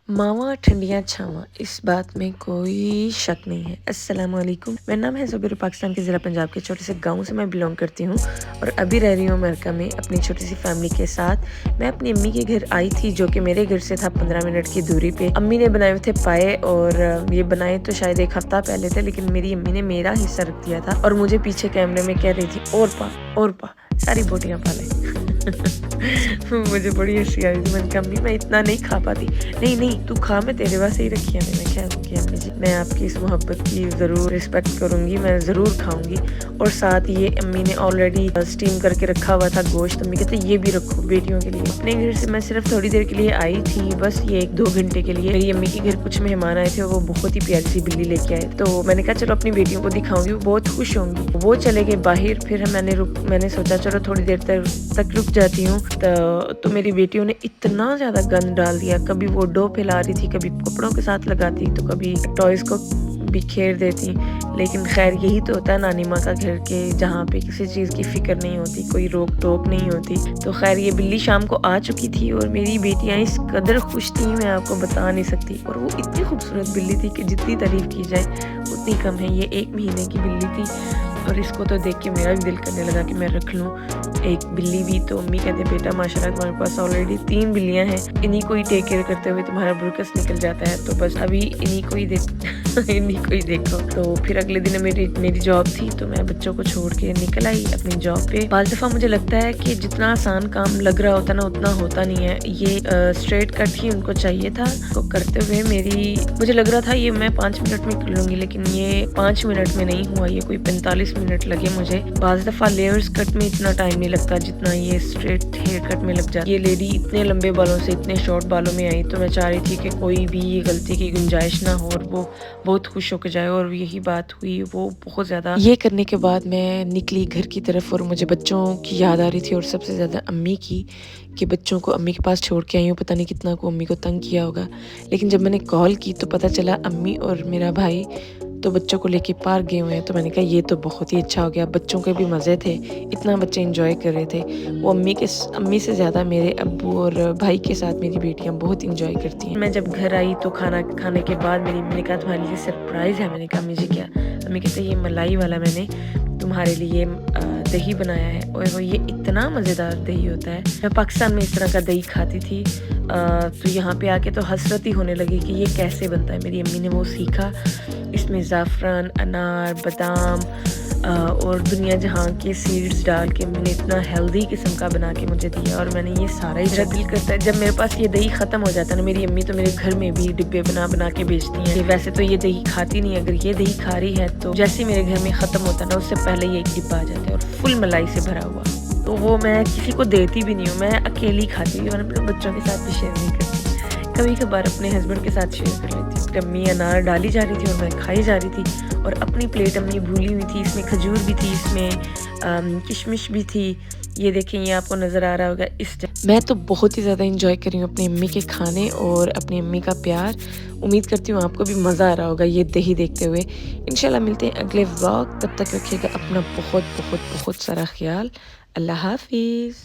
मावां ठंडियां छावां, इस बात में कोई शक नहीं है। अस्सलाम वालेकुम, मेरा नाम है ज़ुबैर, पाकिस्तान के ज़िला पंजाब के छोटे से गांव से मैं बिलोंग करती हूँ और अभी रह रही हूँ अमेरिका में अपनी छोटी सी फैमिली के साथ। मैं अपनी अम्मी के घर आई थी जो कि मेरे घर से था 15 मिनट की दूरी पे। अम्मी ने बनाए हुए थे पाए और ये बनाए तो शायद एक हफ्ता पहले थे, लेकिन मेरी अम्मी ने मेरा हिस्सा रख दिया था और मुझे पीछे कैमरे में कह रही थी और पा सारी बोटियाँ पा ले। मुझे बड़ी हंसी आई थी। मैंने कहा अम्मी मैं इतना नहीं खा पाती। नहीं नहीं तू खा, मैं तेरे वास्ते ही रखी है। मैंने कहा ओके अम्मी जी, मैं आपकी इस मोहब्बत की ज़रूर रिस्पेक्ट करूँगी, मैं ज़रूर खाऊंगी। और साथ ये अम्मी ने ऑलरेडी स्टीम करके रखा हुआ था गोश्त। अम्मी कहते ये भी रखो बेटियों के लिए। अपने घर से मैं सिर्फ थोड़ी देर के लिए आई थी, बस ये 1-2 घंटे के लिए। मेरी अम्मी के घर कुछ मेहमान आए थे और वो बहुत ही प्यारी सी बिल्ली लेके आए, तो मैंने कहा चलो अपनी बेटियों को दिखाऊंगी, वो बहुत खुश होंगी। वो चले गए बाहर, फिर मैंने सोचा चलो थोड़ी देर तक रुक जाती हूँ। तो मेरी बेटियों ने इतना ज़्यादा गंद डाल दिया, कभी वो डो फैला रही थी, कभी कपड़ों के साथ लगाती, तो कभी टॉयज़ को बिखेर देती। लेकिन खैर यही तो होता है नानी माँ का घर के, जहाँ पे किसी चीज़ की फिक्र नहीं होती, कोई रोक टोक नहीं होती। तो खैर ये बिल्ली शाम को आ चुकी थी और मेरी बेटियाँ इस कदर खुश थी मैं आपको बता नहीं सकती। और वो इतनी खूबसूरत बिल्ली थी कि जितनी तारीफ़ की जाए उतनी कम है। ये 1 महीने की बिल्ली थी और इसको तो देख के मेरा भी दिल करने लगा कि मैं रख लूँ एक बिल्ली भी। तो अम्मी कहते बेटा माशाल्लाह तुम्हारे पास ऑलरेडी 3 बिल्लियाँ हैं, इन्हीं को ही टेक केयर करते हुए तुम्हारा बुरकस निकल जाता है, तो बस अभी इन्हीं को ही देखो। तो फिर अगले दिन मेरी जॉब थी, तो मैं बच्चों को छोड़ के निकल आई अपनी जॉब पे। बाज़ दफ़ा मुझे लगता है कि जितना आसान काम लग रहा होता ना उतना होता नहीं है। ये स्ट्रेट कट ही उनको चाहिए था, तो करते हुए मुझे लग रहा था ये मैं 5 मिनट में कर लूँगी, लेकिन ये 5 मिनट में नहीं हुआ, ये कोई 45 मिनट लगे मुझे। बाज़ दफ़ा लेयर्स कट में इतना टाइम नहीं लगता जितना ये स्ट्रेट हेयर कट में लग जाता है। ये लेडी इतने लंबे बालों से इतने शॉर्ट बालों में आई, तो मैं चाह रही थी कि कोई भी ये गलती की गुंजाइश ना हो और वो बहुत खुश होकर जाए, और यही बात हुई। वो बहुत ज़्यादा ये करने के बाद मैं निकली घर की तरफ और मुझे बच्चों की याद आ रही थी और सबसे ज़्यादा अम्मी की, कि बच्चों को अम्मी के पास छोड़ के आई हूँ, पता नहीं कितना को अम्मी को तंग किया होगा। लेकिन जब मैंने कॉल की तो पता चला अम्मी और मेरा भाई तो बच्चों को लेके पार्क गए हुए हैं। तो मैंने कहा ये तो बहुत ही अच्छा हो गया, बच्चों के भी मज़े थे, इतना बच्चे एंजॉय कर रहे थे। वो अम्मी से ज़्यादा मेरे अब्बू और भाई के साथ मेरी बेटियां बहुत एंजॉय करती हैं। मैं जब घर आई तो खाना खाने के बाद मेरी अम्मी ने कहा तुम्हारे लिए सरप्राइज़ है। मैंने कहा अम्मी जी क्या? अम्मी कहते ये मलाई वाला मैंने तुम्हारे लिए दही बनाया है। और वो ये इतना मज़ेदार दही होता है, मैं पाकिस्तान में इस तरह का दही खाती थी, तो यहाँ पे आके तो हसरत ही होने लगी कि ये कैसे बनता है। मेरी अम्मी ने वो सीखा, इसमें ज़ाफ़रान, अनार, बादाम और दुनिया जहाँ के सीड्स डाल के मैंने इतना हेल्दी किस्म का बना के मुझे दिया, और मैंने ये सारा ही मेरा दिल करता है जब मेरे पास ये दही ख़त्म हो जाता है ना। मेरी अम्मी तो मेरे घर में भी डिब्बे बना के बेचती हैं। वैसे तो ये दही खाती नहीं, अगर ये दही खा रही है तो जैसे ही मेरे घर में ख़त्म होता है ना उससे पहले ये एक डिब्बा आ जाता है और फुल मलाई से भरा हुआ। तो वो मैं किसी को देती भी नहीं हूँ, मैं अकेली खाती हूँ और अपने बच्चों के साथ भी शेयर नहीं करती। कभी कभार अपने हस्बैंड के साथ शेयर कर लेती हूँ। अम्मी अनार डाली जा रही थी और मैं खाई जा रही थी, और अपनी प्लेट अम्मी भूली हुई थी। इसमें खजूर भी थी, इसमें किशमिश भी थी। ये देखें, ये आपको नज़र आ रहा होगा मैं तो बहुत ही ज़्यादा इंजॉय कर रही हूँ अपनी अम्मी के खाने और अपनी अम्मी का प्यार। उम्मीद करती हूँ आपको भी मज़ा आ रहा होगा ये दही देखते हुए। इंशाल्लाह मिलते हैं अगले व्लॉग, तब तक रखिएगा अपना बहुत बहुत बहुत सारा ख्याल। अल्लाह हाफिज़।